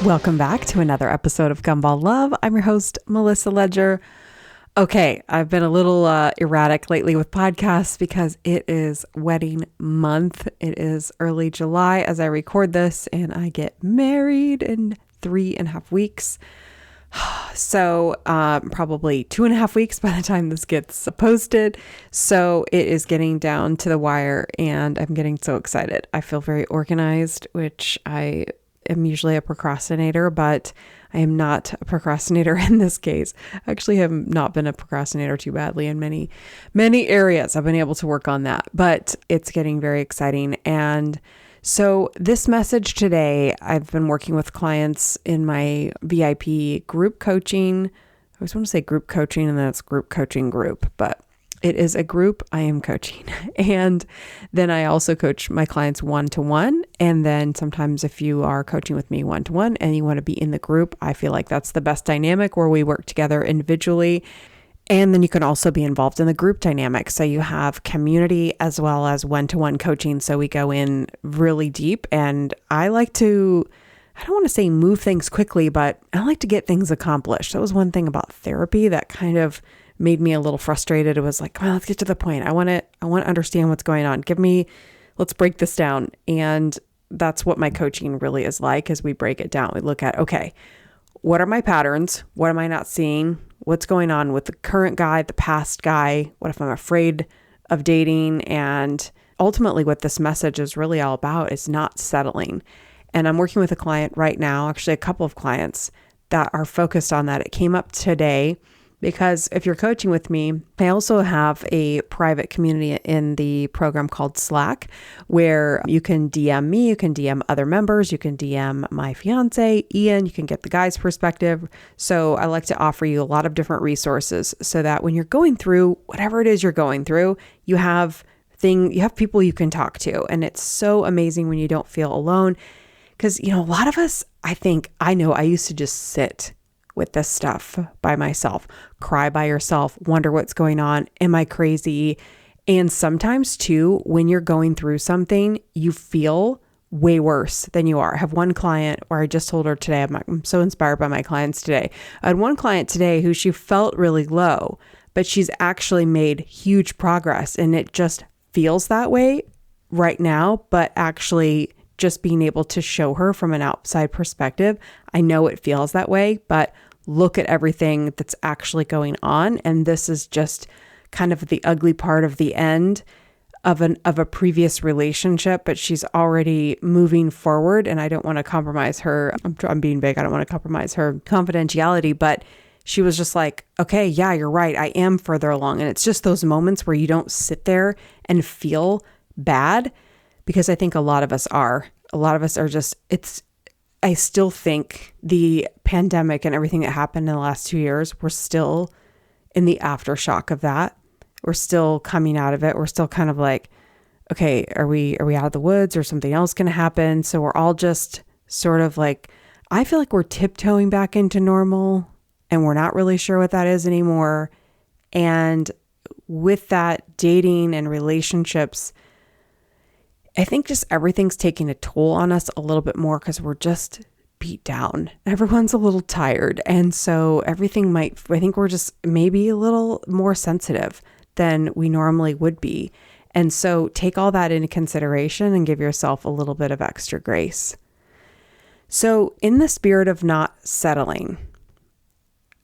Welcome back to another episode of Gumball Love. I'm your host, Melissa Ledger. Okay, I've been a little erratic lately with podcasts because it is wedding month. It is early July as I record this, and I get married in 3.5 weeks. So probably 2.5 weeks by the time this gets posted. So it is getting down to the wire, and I'm getting so excited. I feel very organized, which I am usually a procrastinator, but I am not a procrastinator in this case. I actually have not been a procrastinator too badly in many areas. I've been able to work on that, but it's getting very exciting. And so this message today, I've been working with clients in my VIP group coaching. I always want to say group coaching, and then it's group coaching group, but it is a group I am coaching. And then I also coach my clients one-to-one. And then sometimes if you are coaching with me one-to-one and you want to be in the group, I feel like that's the best dynamic where we work together individually. And then you can also be involved in the group dynamic. So you have community as well as one-to-one coaching. So we go in really deep, and I like to, I don't want to say move things quickly, but I like to get things accomplished. That was one thing about therapy that kind of made me a little frustrated. It was like, come on, let's get to the point. I want to understand what's going on. Let's break this down. And that's what my coaching really is like, as we break it down. We look at, okay, what are my patterns? What am I not seeing? What's going on with the current guy, the past guy? What if I'm afraid of dating? And ultimately what this message is really all about is not settling. And I'm working with a client right now, actually a couple of clients that are focused on that. It came up today because if you're coaching with me, I also have a private community in the program called Slack, where you can DM me, you can DM other members, you can DM my fiance, Ian, you can get the guy's perspective. So I like to offer you a lot of different resources so that when you're going through whatever it is you're going through, you have people you can talk to. And it's so amazing when you don't feel alone. Because, a lot of us, I used to just sit with this stuff by myself, cry by yourself, wonder what's going on. Am I crazy? And sometimes too, when you're going through something, you feel way worse than you are. I have one client where I just told her today, I'm so inspired by my clients today. I had one client today who she felt really low, but she's actually made huge progress, and it just feels that way right now. But actually just being able to show her from an outside perspective, I know it feels that way, but look at everything that's actually going on. And this is just kind of the ugly part of the end of a previous relationship, but she's already moving forward, and I don't want to compromise her. I'm being big. I don't want to compromise her confidentiality, but she was just like, okay, yeah, you're right. I am further along. And it's just those moments where you don't sit there and feel bad, because I think a lot of us are just, I still think the pandemic and everything that happened in the last 2 years, we're still in the aftershock of that. We're still coming out of it. We're still kind of like, okay, are we out of the woods, or something else going to happen? So we're all just sort of like, I feel like we're tiptoeing back into normal, and we're not really sure what that is anymore. And with that, dating and relationships, I think just everything's taking a toll on us a little bit more because we're just beat down. Everyone's a little tired. And so I think we're just maybe a little more sensitive than we normally would be. And so take all that into consideration and give yourself a little bit of extra grace. So in the spirit of not settling,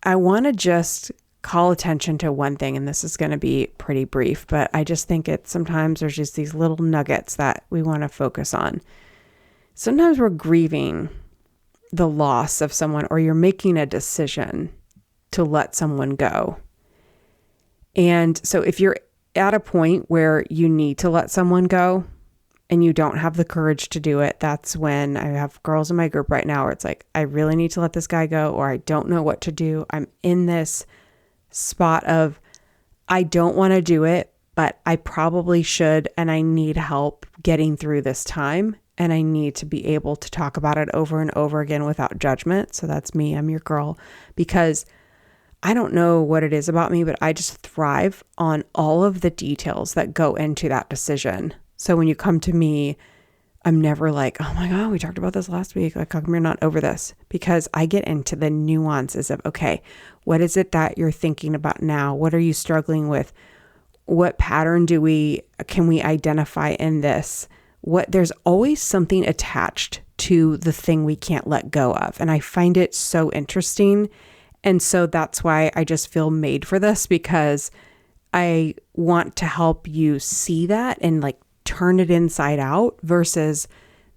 I want to just call attention to one thing, and this is going to be pretty brief, but I just think sometimes there's just these little nuggets that we want to focus on. Sometimes we're grieving the loss of someone, or you're making a decision to let someone go. And so if you're at a point where you need to let someone go and you don't have the courage to do it, that's when I have girls in my group right now where it's like, I really need to let this guy go, or I don't know what to do. I'm in this spot of, I don't want to do it, but I probably should, and I need help getting through this time, and I need to be able to talk about it over and over again without judgment. So that's me. I'm your girl, because I don't know what it is about me, but I just thrive on all of the details that go into that decision. So when you come to me, I'm never like, oh my God, we talked about this last week. Like, how come you're not over this? Because I get into the nuances of, okay, what is it that you're thinking about now? What are you struggling with? What pattern can we identify in this? There's always something attached to the thing we can't let go of. And I find it so interesting. And so that's why I just feel made for this, because I want to help you see that and like turn it inside out versus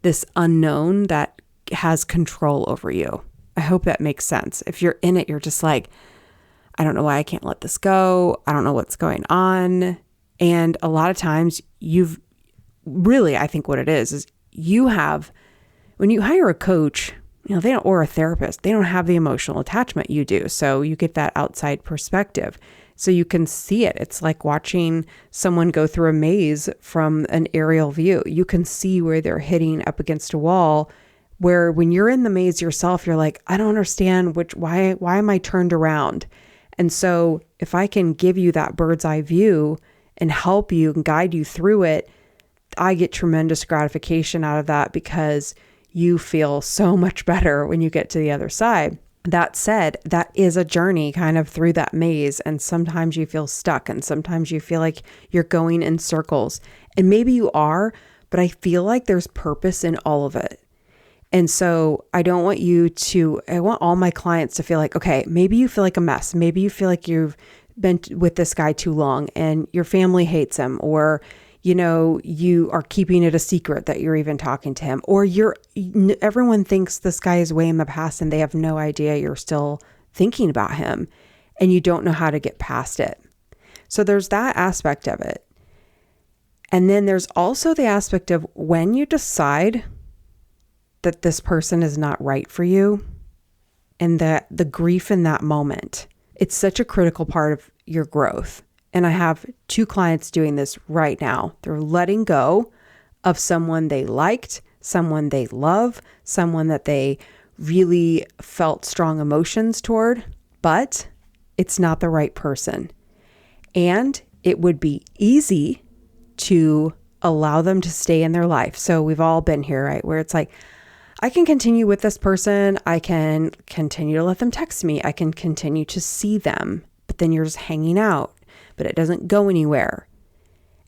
this unknown that has control over you. I hope that makes sense. If you're in it, you're just like, I don't know why I can't let this go. I don't know what's going on. And a lot of times I think what it is when you hire a coach, or a therapist, they don't have the emotional attachment you do. So you get that outside perspective. So you can see it. It's like watching someone go through a maze from an aerial view. You can see where they're hitting up against a wall, where when you're in the maze yourself, you're like, I don't understand why am I turned around? And so if I can give you that bird's eye view and help you and guide you through it, I get tremendous gratification out of that, because you feel so much better when you get to the other side. That said, that is a journey kind of through that maze. And sometimes you feel stuck, and sometimes you feel like you're going in circles, and maybe you are, but I feel like there's purpose in all of it. And so I want all my clients to feel like, okay, maybe you feel like a mess. Maybe you feel like you've been with this guy too long and your family hates him, or you are keeping it a secret that you're even talking to him, or everyone thinks this guy is way in the past and they have no idea you're still thinking about him and you don't know how to get past it. So there's that aspect of it. And then there's also the aspect of when you decide that this person is not right for you, and that the grief in that moment, it's such a critical part of your growth. And I have 2 clients doing this right now. They're letting go of someone they liked, someone they love, someone that they really felt strong emotions toward, but it's not the right person. And it would be easy to allow them to stay in their life. So we've all been here, right? Where it's like, I can continue with this person. I can continue to let them text me. I can continue to see them, but then you're just hanging out. But it doesn't go anywhere.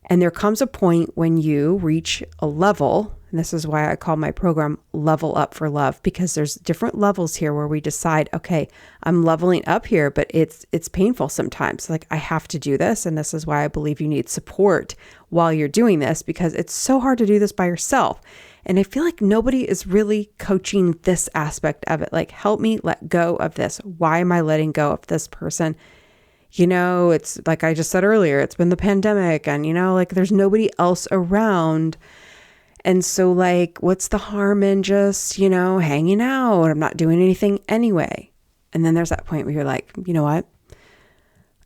And there comes a point when you reach a level, and this is why I call my program Level Up for Love, because there's different levels here where we decide, okay, I'm leveling up here, but it's painful sometimes. Like, I have to do this. And this is why I believe you need support while you're doing this, because it's so hard to do this by yourself. And I feel like nobody is really coaching this aspect of it. Like, help me let go of this. Why am I letting go of this person? It's like I just said earlier, it's been the pandemic, and, like, there's nobody else around. And so, like, what's the harm in just, hanging out? I'm not doing anything anyway. And then there's that point where you're like, you know what?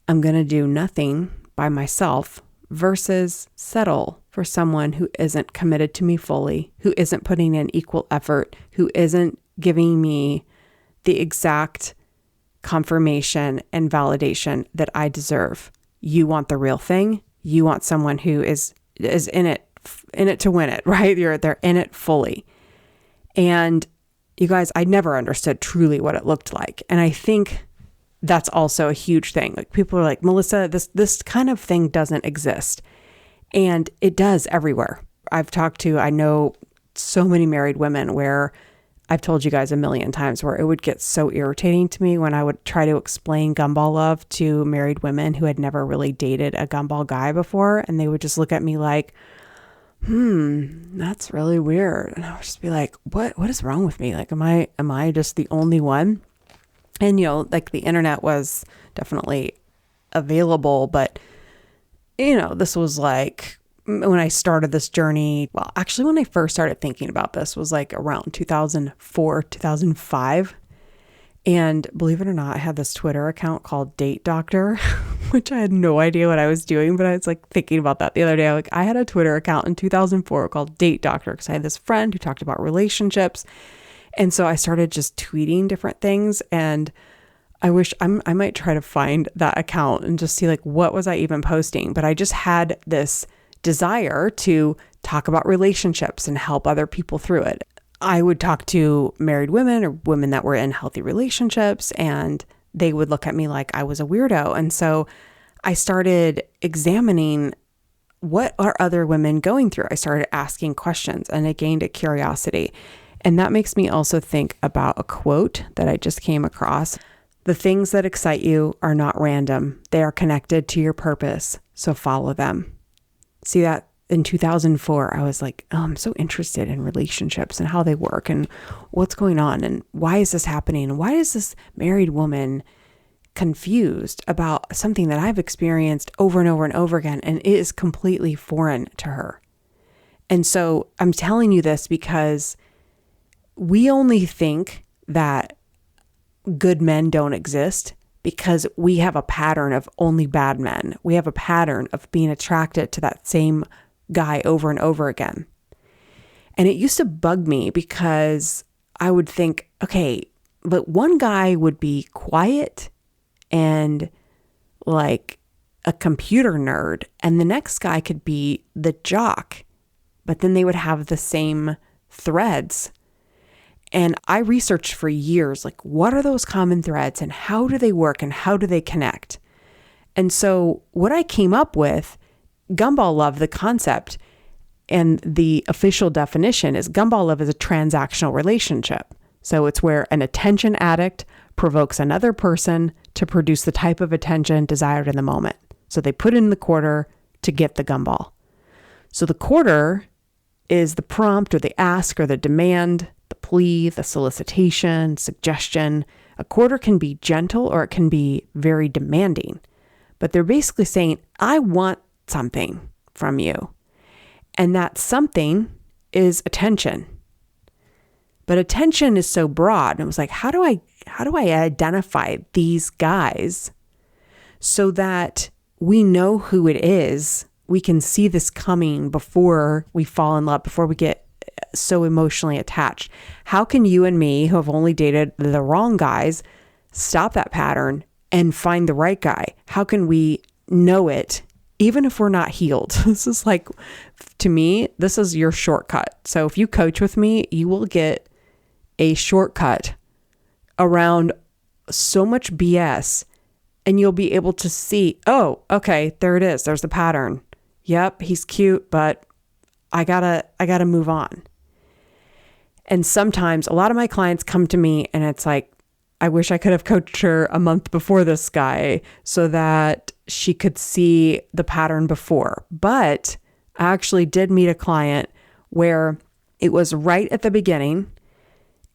I'm going to do nothing by myself versus settle for someone who isn't committed to me fully, who isn't putting in equal effort, who isn't giving me the exact confirmation and validation that I deserve. You want the real thing. You want someone who is in it to win it, right? They're in it fully. And you guys, I never understood truly what it looked like. And I think that's also a huge thing. Like, people are like, Melissa, this kind of thing doesn't exist. And it does everywhere. I know so many married women where I've told you guys a million times where it would get so irritating to me when I would try to explain gumball love to married women who had never really dated a gumball guy before. And they would just look at me like, that's really weird. And I would just be like, what is wrong with me? Like, am I just the only one? And, like, the internet was definitely available, but, this was like, when I started this journey, well, actually, when I first started thinking about this was like around 2004, 2005. And believe it or not, I had this Twitter account called Date Doctor, which I had no idea what I was doing, but I was like thinking about that the other day. I had a Twitter account in 2004 called Date Doctor because I had this friend who talked about relationships. And so I started just tweeting different things, and I wish I might try to find that account and just see, like, what was I even posting? But I just had this desire to talk about relationships and help other people through it. I would talk to married women or women that were in healthy relationships, and they would look at me like I was a weirdo. And so I started examining, what are other women going through? I started asking questions, and I gained a curiosity. And that makes me also think about a quote that I just came across. The things that excite you are not random. They are connected to your purpose, so follow them. See, that in 2004, I was like, oh, I'm so interested in relationships and how they work and what's going on and why is this happening? And why is this married woman confused about something that I've experienced over and over and over again, and it is completely foreign to her? And so I'm telling you this because we only think that good men don't exist because we have a pattern of only bad men. We have a pattern of being attracted to that same guy over and over again. And it used to bug me because I would think, okay, but one guy would be quiet and like a computer nerd, and the next guy could be the jock, but then they would have the same threads. And I researched for years, like, what are those common threads and how do they work and how do they connect? And so what I came up with, gumball love, the concept and the official definition is gumball love is a transactional relationship. So it's where an attention addict provokes another person to produce the type of attention desired in the moment. So they put in the quarter to get the gumball. So the quarter is the prompt or the ask or the demand, the plea, the solicitation, suggestion. A quarter can be gentle or it can be very demanding, but they're basically saying, I want something from you. And that something is attention. But attention is so broad. And it was like, how do I identify these guys so that we know who it is? We can see this coming before we fall in love, before we get so emotionally attached. How can you and me, who have only dated the wrong guys, stop that pattern and find the right guy? How can we know it even if we're not healed? This is like, to me, this is your shortcut. So if you coach with me, you will get a shortcut around so much BS, and you'll be able to see, oh, okay, there it is. There's the pattern. Yep, he's cute, but I gotta move on. And sometimes a lot of my clients come to me and it's like, I wish I could have coached her a month before this guy so that she could see the pattern before. But I actually did meet a client where it was right at the beginning,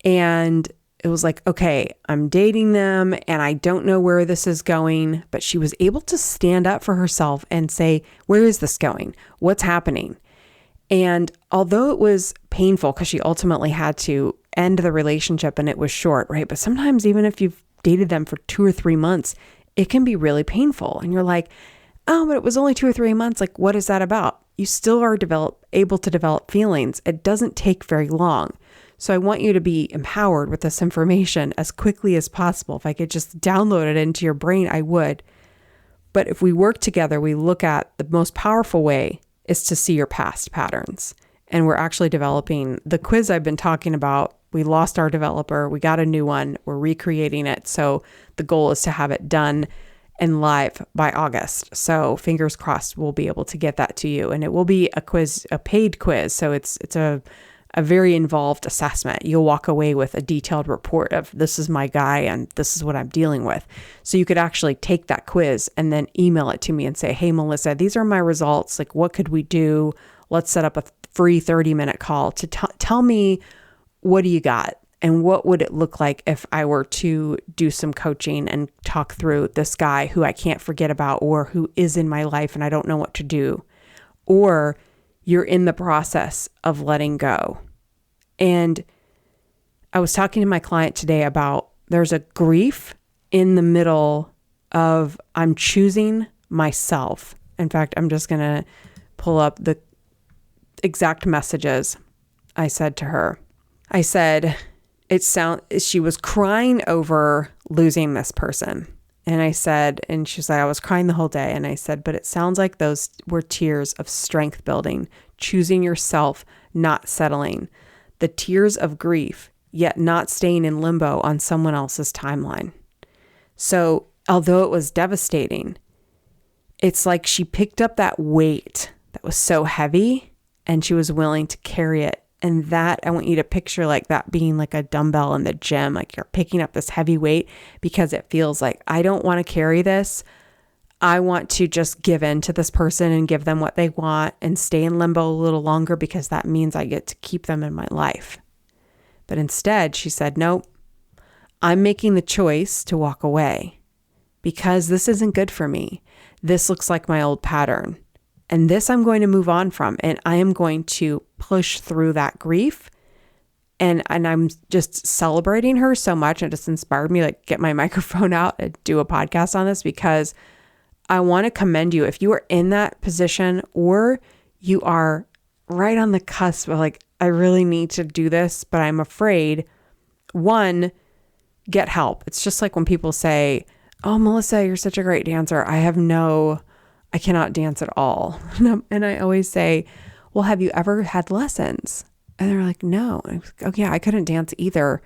and it was like, okay, I'm dating them and I don't know where this is going, but she was able to stand up for herself and say, where is this going? What's happening? And although it was painful because she ultimately had to end the relationship and it was short, right? But sometimes even if you've dated them for 2 or 3 months, it can be really painful. And you're like, oh, but it was only 2 or 3 months. Like, what is that about? You still are able to develop feelings. It doesn't take very long. So I want you to be empowered with this information as quickly as possible. If I could just download it into your brain, I would. But if we work together, we look at the most powerful way is to see your past patterns. And we're actually developing the quiz I've been talking about. We lost our developer. We got a new one. We're recreating it. So the goal is to have it done and live by August. So fingers crossed, we'll be able to get that to you. And it will be a quiz, a paid quiz. So it's a very involved assessment. You'll walk away with a detailed report of this is my guy and this is what I'm dealing with. So you could actually take that quiz and then email it to me and say, hey, Melissa, these are my results. Like, what could we do? Let's set up a free 30-minute call to tell me, what do you got? And what would it look like if I were to do some coaching and talk through this guy who I can't forget about, or who is in my life and I don't know what to do? Or you're in the process of letting go. And I was talking to my client today about there's a grief in the middle of I'm choosing myself. In fact, I'm just going to pull up the exact messages I said to her. I said, she was crying over losing this person. And I said, and she said, I was crying the whole day. And I said, but it sounds like those were tears of strength building choosing yourself, not settling, the tears of grief, yet not staying in limbo on someone else's timeline. So although it was devastating, it's like she picked up that weight that was so heavy and she was willing to carry it. And that, I want you to picture like that being like a dumbbell in the gym, like you're picking up this heavy weight because it feels like, I don't want to carry this. I want to just give in to this person and give them what they want and stay in limbo a little longer because that means I get to keep them in my life. But instead, she said, nope, I'm making the choice to walk away because this isn't good for me. This looks like my old pattern. And this I'm going to move on from, and I am going to push through that grief. And I'm just celebrating her so much. It just inspired me to like get my microphone out and do a podcast on this because I want to commend you. If you are in that position or you are right on the cusp of like, I really need to do this, but I'm afraid, one, get help. It's just like when people say, oh, Melissa, you're such a great dancer. I cannot dance at all. And I always say, well, have you ever had lessons? And they're like, no. And I was like, oh yeah, I couldn't dance either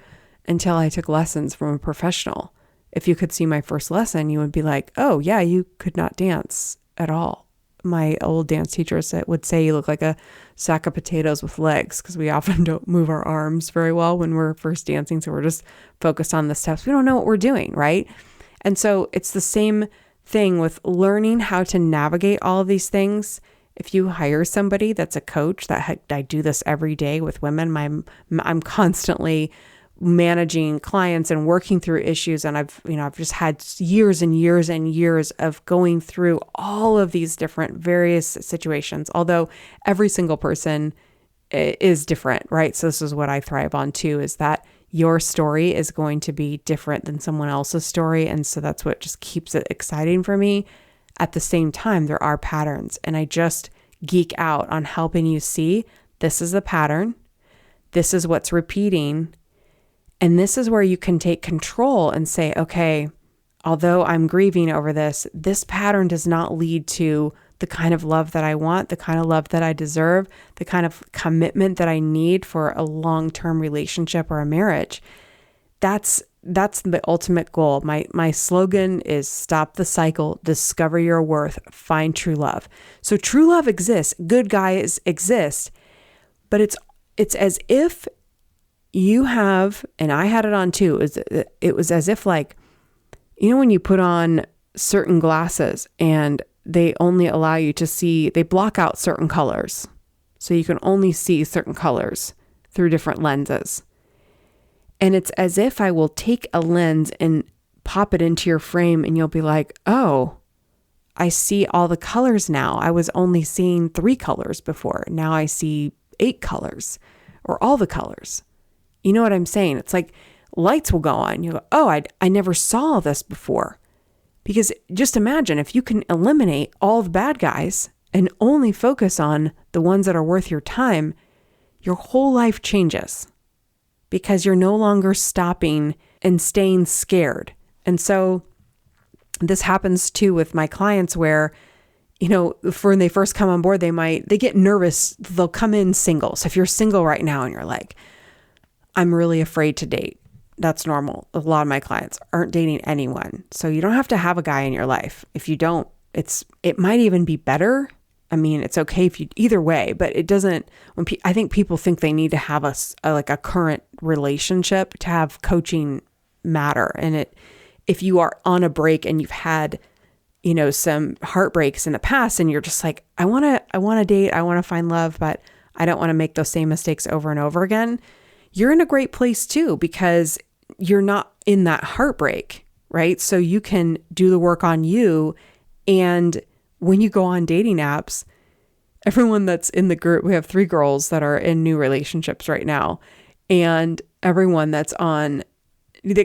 until I took lessons from a professional. If you could see my first lesson, you would be like, oh yeah, you could not dance at all. My old dance teacher would say you look like a sack of potatoes with legs because we often don't move our arms very well when we're first dancing. So we're just focused on the steps. We don't know what we're doing, right? And so it's the same thing with learning how to navigate all of these things. If you hire somebody that's a coach, I do this every day with women. I'm constantly managing clients and working through issues. And I've just had years and years and years of going through all of these different various situations, although every single person is different, right? So this is what I thrive on too, is that your story is going to be different than someone else's story. And so that's what just keeps it exciting for me. At the same time, there are patterns, and I just geek out on helping you see this is the pattern. This is what's repeating. And this is where you can take control and say, okay, although I'm grieving over this pattern does not lead to the kind of love that I want, the kind of love that I deserve, the kind of commitment that I need for a long-term relationship or a marriage. That's the ultimate goal. My slogan is stop the cycle, discover your worth, find true love. So true love exists, good guys exist, but it's as if you have, and I had it on too, it was as if like, when you put on certain glasses and they only allow you to see, they block out certain colors. So you can only see certain colors through different lenses. And it's as if I will take a lens and pop it into your frame and you'll be like, oh, I see all the colors now. I was only seeing 3 colors before. Now I see 8 colors or all the colors. You know what I'm saying? It's like lights will go on. You go, oh, I never saw this before. Because just imagine if you can eliminate all the bad guys and only focus on the ones that are worth your time, your whole life changes because you're no longer stopping and staying scared. And so this happens too with my clients where, when they first come on board, they get nervous. They'll come in single. So if you're single right now and you're like, I'm really afraid to date. That's normal. A lot of my clients aren't dating anyone. So you don't have to have a guy in your life. If you don't, it might even be better. I mean, it's okay if you, either way, but it doesn't, I think people think they need to have a current relationship to have coaching matter. And if you are on a break and you've had, some heartbreaks in the past and you're just like, I want to date, I want to find love, but I don't want to make those same mistakes over and over again. You're in a great place too, because you're not in that heartbreak, right? So you can do the work on you. And when you go on dating apps, everyone that's in the group, we have 3 girls that are in new relationships right now. And everyone that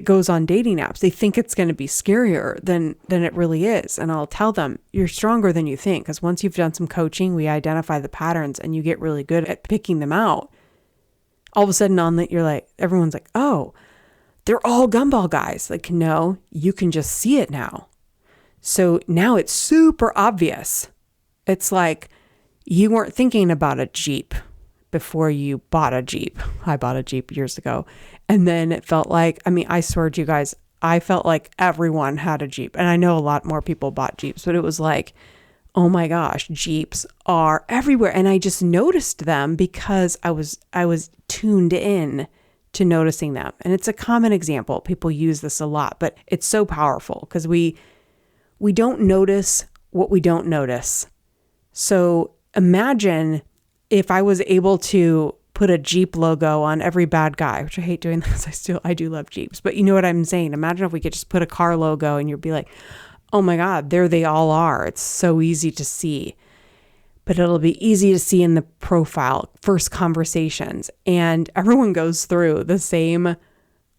goes on dating apps, they think it's going to be scarier than it really is. And I'll tell them, you're stronger than you think. Because once you've done some coaching, we identify the patterns and you get really good at picking them out. All of a sudden you're like, everyone's like, oh, they're all gumball guys. Like, no, you can just see it now. So now it's super obvious. It's like, you weren't thinking about a Jeep before you bought a Jeep. I bought a Jeep years ago. And then it felt like, I swear to you guys, I felt like everyone had a Jeep. And I know a lot more people bought Jeeps, but it was like, oh my gosh, Jeeps are everywhere. And I just noticed them because I was tuned in to noticing them. And it's a common example. People use this a lot, but it's so powerful because we don't notice what we don't notice. So imagine if I was able to put a Jeep logo on every bad guy, which I hate doing this. I do love Jeeps, but you know what I'm saying? Imagine if we could just put a car logo and you'd be like, oh my God, there they all are. It's so easy to see, but it'll be easy to see in the profile, first conversations. And everyone goes through the same,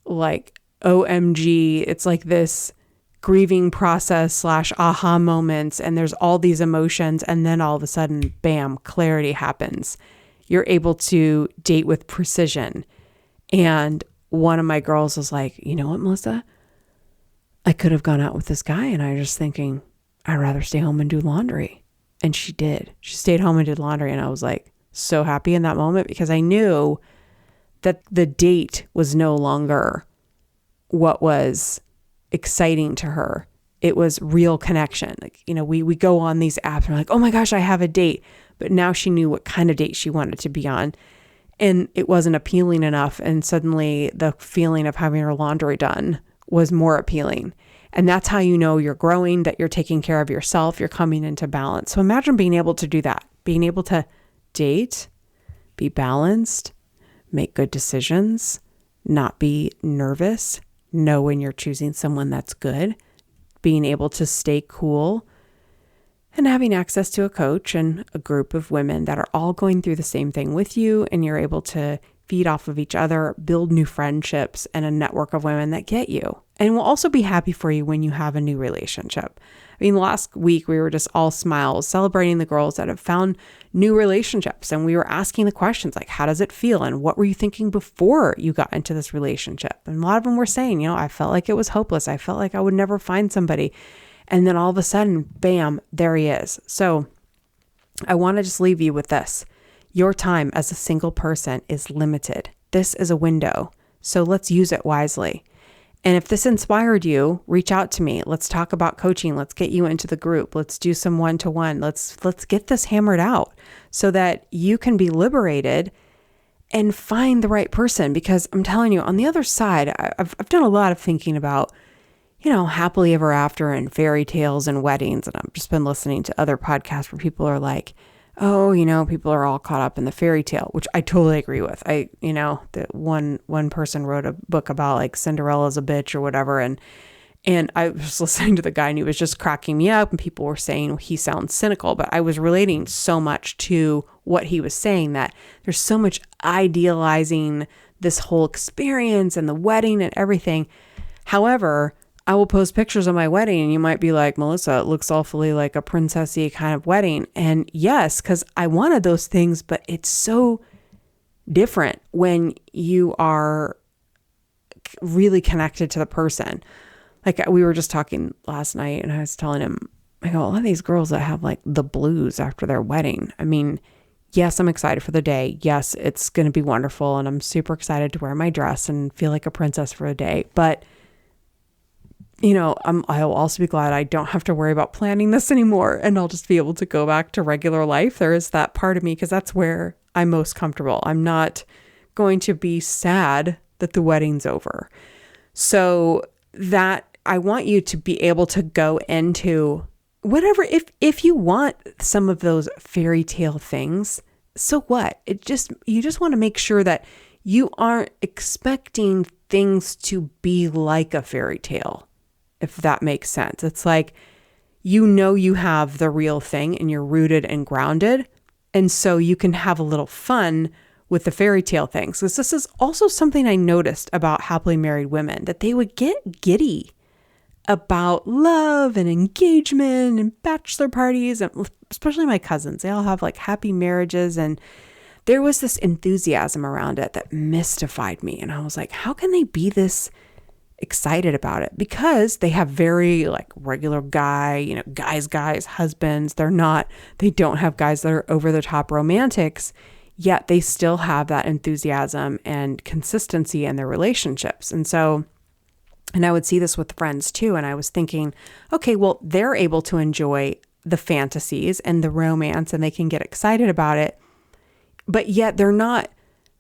like, OMG. It's like this grieving process / aha moments. And there's all these emotions. And then all of a sudden, bam, clarity happens. You're able to date with precision. And one of my girls was like, you know what, Melissa? I could have gone out with this guy and I was just thinking, I'd rather stay home and do laundry. And she did. She stayed home and did laundry. And I was like so happy in that moment because I knew that the date was no longer what was exciting to her. It was real connection. Like, we go on these apps and we're like, oh my gosh, I have a date. But now she knew what kind of date she wanted to be on. And it wasn't appealing enough. And suddenly the feeling of having her laundry done was more appealing. And that's how you know you're growing, that you're taking care of yourself, you're coming into balance. So imagine being able to do that, being able to date, be balanced, make good decisions, not be nervous, know when you're choosing someone that's good, being able to stay cool, and having access to a coach and a group of women that are all going through the same thing with you, and you're able to feed off of each other, build new friendships and a network of women that get you. And will also be happy for you when you have a new relationship. Last week we were just all smiles celebrating the girls that have found new relationships. And we were asking the questions like, how does it feel? And what were you thinking before you got into this relationship? And a lot of them were saying, I felt like it was hopeless. I felt like I would never find somebody. And then all of a sudden, bam, there he is. So I want to just leave you with this. Your time as a single person is limited. This is a window. So let's use it wisely. And if this inspired you, reach out to me. Let's talk about coaching. Let's get you into the group. Let's do some one-to-one. Let's get this hammered out so that you can be liberated and find the right person. Because I'm telling you, on the other side, I've done a lot of thinking about, happily ever after and fairy tales and weddings. And I've just been listening to other podcasts where people are like, oh, people are all caught up in the fairy tale, which I totally agree with. The one person wrote a book about like Cinderella's a bitch or whatever. And I was listening to the guy and he was just cracking me up and people were saying he sounds cynical, but I was relating so much to what he was saying that there's so much idealizing this whole experience and the wedding and everything. However, I will post pictures of my wedding and you might be like, Melissa, it looks awfully like a princessy kind of wedding. And yes, because I wanted those things, but it's so different when you are really connected to the person. Like we were just talking last night and I was telling him, I go, a lot of these girls that have like the blues after their wedding. Yes, I'm excited for the day. Yes, it's going to be wonderful. And I'm super excited to wear my dress and feel like a princess for a day. But I'll also be glad I don't have to worry about planning this anymore and I'll just be able to go back to regular life. There is that part of me because that's where I'm most comfortable. I'm not going to be sad that the wedding's over. So that I want you to be able to go into whatever, if you want some of those fairy tale things, so what? You just want to make sure that you aren't expecting things to be like a fairy tale. If that makes sense. It's like, you have the real thing and you're rooted and grounded. And so you can have a little fun with the fairy tale things. Because this is also something I noticed about happily married women, that they would get giddy about love and engagement and bachelor parties. And especially my cousins, they all have like happy marriages. And there was this enthusiasm around it that mystified me. And I was like, how can they be this excited about it because they have very like regular guy, guys, husbands. They don't have guys that are over the top romantics, yet they still have that enthusiasm and consistency in their relationships. And I would see this with friends too. And I was thinking, okay, well, they're able to enjoy the fantasies and the romance and they can get excited about it, but yet they're not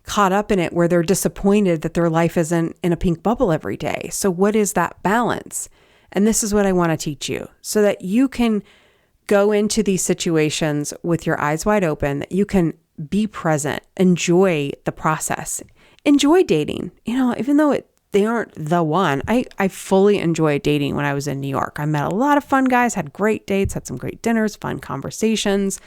caught up in it where they're disappointed that their life isn't in a pink bubble every day. So what is that balance? And this is what I want to teach you so that you can go into these situations with your eyes wide open, that you can be present, enjoy the process, enjoy dating, even though they aren't the one. I fully enjoyed dating when I was in New York. I met a lot of fun guys, had great dates, had some great dinners, fun conversations.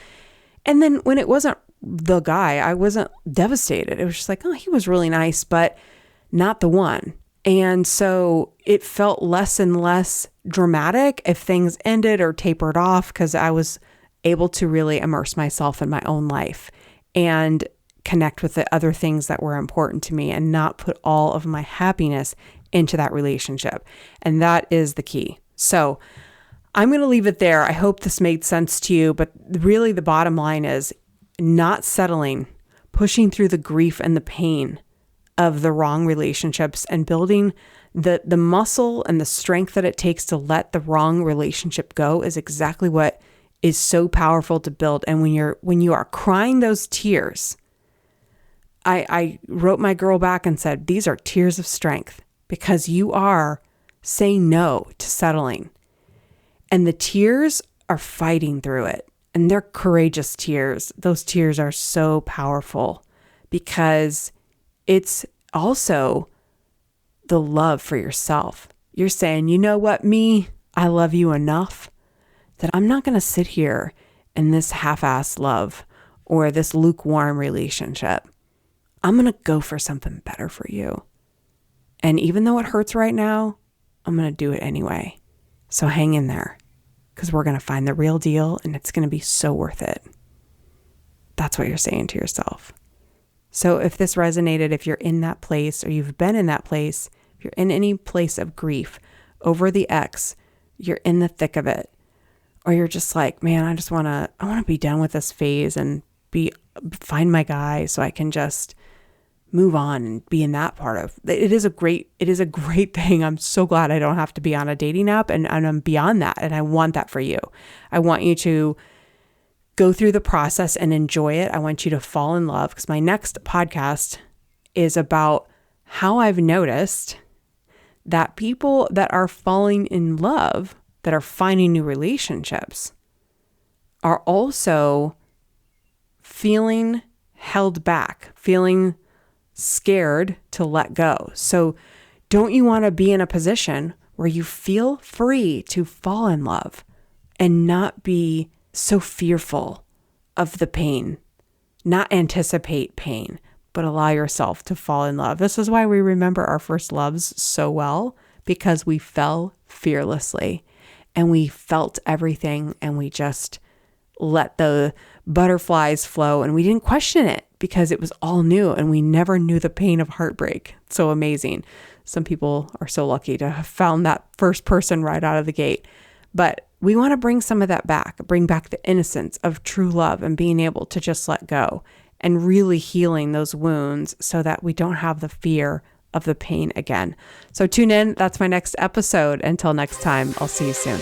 And then when it wasn't the guy, I wasn't devastated. It was just like, oh, he was really nice, but not the one. And so it felt less and less dramatic if things ended or tapered off because I was able to really immerse myself in my own life and connect with the other things that were important to me and not put all of my happiness into that relationship. And that is the key. So I'm going to leave it there. I hope this made sense to you, but really the bottom line is not settling, pushing through the grief and the pain of the wrong relationships and building the muscle and the strength that it takes to let the wrong relationship go is exactly what is so powerful to build. And when you are crying those tears, I wrote my girl back and said, these are tears of strength because you are saying no to settling. And the tears are fighting through it. And they're courageous tears. Those tears are so powerful because it's also the love for yourself. You're saying, you know what, me, I love you enough that I'm not going to sit here in this half-assed love or this lukewarm relationship. I'm going to go for something better for you. And even though it hurts right now, I'm going to do it anyway. So hang in there because we're going to find the real deal and it's going to be so worth it. That's what you're saying to yourself. So if this resonated, if you're in that place or you've been in that place, if you're in any place of grief over the ex, you're in the thick of it, or you're just like, man, I want to be done with this phase and find my guy so I can just move on and be in that part of it. It is a great thing. I'm so glad I don't have to be on a dating app and I'm beyond that. And I want that for you. I want you to go through the process and enjoy it. I want you to fall in love because my next podcast is about how I've noticed that people that are falling in love, that are finding new relationships, are also feeling held back, feeling scared to let go. So don't you want to be in a position where you feel free to fall in love and not be so fearful of the pain, not anticipate pain, but allow yourself to fall in love? This is why we remember our first loves so well, because we fell fearlessly and we felt everything and we just let the butterflies flow and we didn't question it because it was all new and we never knew the pain of heartbreak. It's so amazing. Some people are so lucky to have found that first person right out of the gate. But we want to bring some of that back, bring back the innocence of true love and being able to just let go and really healing those wounds so that we don't have the fear of the pain again. So tune in. That's my next episode. Until next time, I'll see you soon.